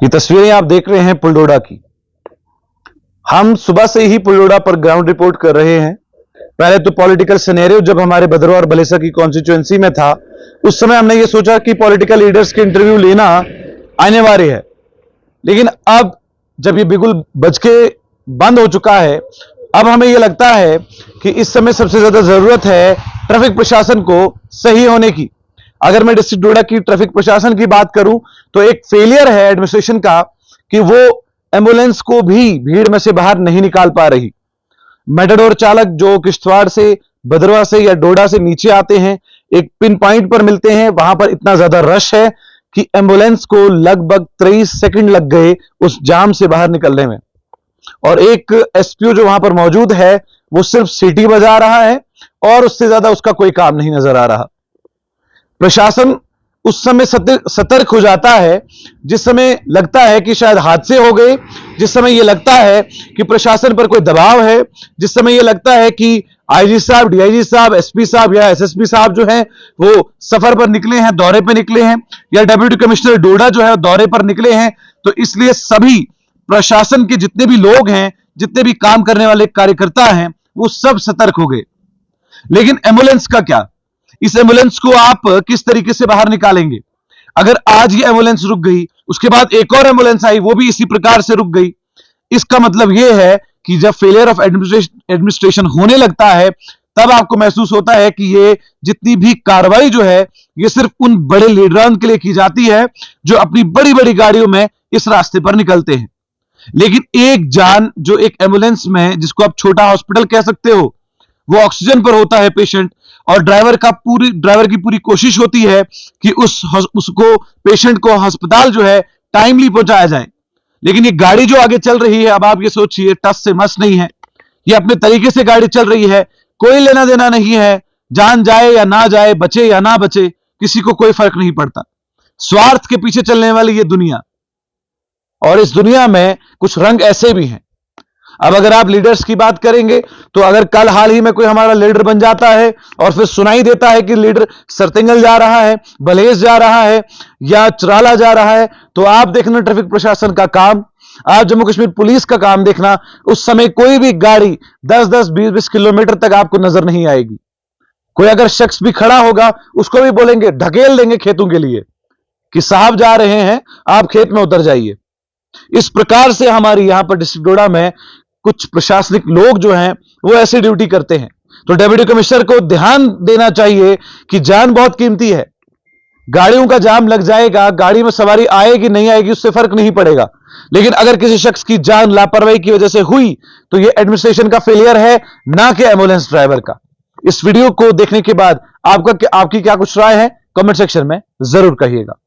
ये तस्वीरें आप देख रहे हैं पुलडोडा की। हम सुबह से ही पुलडोडा पर ग्राउंड रिपोर्ट कर रहे हैं। पहले तो पॉलिटिकल सिनेरियो जब हमारे भद्रवाह और बलेसा की कॉन्स्टिट्यूएंसी में था, उस समय हमने ये सोचा कि पॉलिटिकल लीडर्स के इंटरव्यू लेना अनिवार्य है। लेकिन अब जब ये बिगुल बज के बंद हो चुका है, अब हमें यह लगता है कि इस समय सबसे ज्यादा जरूरत है ट्रैफिक प्रशासन को सही होने की। अगर मैं डिस्ट्रिक्ट डोडा की ट्रैफिक प्रशासन की बात करूं तो एक फेलियर है एडमिनिस्ट्रेशन का कि वो एम्बुलेंस को भी भीड़ में से बाहर नहीं निकाल पा रही। मेटाडोर चालक जो किश्तवाड़ से, भद्रवाह से या डोडा से नीचे आते हैं, एक पिन पॉइंट पर मिलते हैं, वहां पर इतना ज्यादा रश है कि एम्बुलेंस को लगभग 23 सेकंड लग गए उस जाम से बाहर निकलने में। और एक एसपीओ जो वहां पर मौजूद है वो सिर्फ सीटी बजा रहा है और उससे ज्यादा उसका कोई काम नहीं नजर आ रहा। प्रशासन उस समय सतर्क हो जाता है जिस समय लगता है कि शायद हादसे हो गए, जिस समय यह लगता है कि प्रशासन पर कोई दबाव है, जिस समय यह लगता है कि आईजी साहब, डीआईजी साहब, एसपी साहब या एसएसपी साहब जो हैं वो सफर पर निकले हैं, दौरे पर निकले हैं, या डिप्टी कमिश्नर डोडा जो है दौरे पर निकले हैं, तो इसलिए सभी प्रशासन के जितने भी लोग हैं, जितने भी काम करने वाले कार्यकर्ता हैं, वो सब सतर्क हो गए। लेकिन एम्बुलेंस का क्या? इस एम्बुलेंस को आप किस तरीके से बाहर निकालेंगे? अगर आज ये एम्बुलेंस रुक गई, उसके बाद एक और एम्बुलेंस आई, वो भी इसी प्रकार से रुक गई, इसका मतलब यह है कि जब फेलियर ऑफ एडमिनिस्ट्रेशन होने लगता है तब आपको महसूस होता है कि ये जितनी भी कार्रवाई जो है ये सिर्फ उन बड़े लीडरान के लिए की जाती है जो अपनी बड़ी बड़ी गाड़ियों में इस रास्ते पर निकलते हैं। लेकिन एक जान जो एक एम्बुलेंस में, जिसको आप छोटा हॉस्पिटल कह सकते हो, वो ऑक्सीजन पर होता है पेशेंट, और ड्राइवर की पूरी कोशिश होती है कि उसको पेशेंट को अस्पताल जो है टाइमली पहुंचाया जाए। लेकिन ये गाड़ी जो आगे चल रही है, अब आप ये सोचिए, टस से मस नहीं है, ये अपने तरीके से गाड़ी चल रही है, कोई लेना देना नहीं है, जान जाए या ना जाए, बचे या ना बचे, किसी को कोई फर्क नहीं पड़ता। स्वार्थ के पीछे चलने वाली ये दुनिया, और इस दुनिया में कुछ रंग ऐसे भी हैं। अब अगर आप लीडर्स की बात करेंगे तो अगर कल हाल ही में कोई हमारा लीडर बन जाता है और फिर सुनाई देता है कि लीडर सरतिंगल जा रहा है, बलेस जा रहा है या चराला जा रहा है, तो आप देखना ट्रैफिक प्रशासन का काम, आप जम्मू कश्मीर पुलिस का काम देखना, उस समय कोई भी गाड़ी 10-10, 20-20 किलोमीटर तक आपको नजर नहीं आएगी। कोई अगर शख्स भी खड़ा होगा उसको भी बोलेंगे, ढकेल देंगे खेतों के लिए कि साहब जा रहे हैं, आप खेत में उतर जाइए। इस प्रकार से हमारी यहां पर डिस्ट्रिक्ट डोडा में कुछ प्रशासनिक लोग जो हैं वो ऐसी ड्यूटी करते हैं। तो डिप्टी कमिश्नर को ध्यान देना चाहिए कि जान बहुत कीमती है। गाड़ियों का जाम लग जाएगा, गाड़ी में सवारी आएगी नहीं आएगी उससे फर्क नहीं पड़ेगा, लेकिन अगर किसी शख्स की जान लापरवाही की वजह से हुई तो यह एडमिनिस्ट्रेशन का फेलियर है, ना कि एम्बुलेंस ड्राइवर का। इस वीडियो को देखने के बाद आपकी क्या कुछ राय है, कमेंट सेक्शन में जरूर कहिएगा।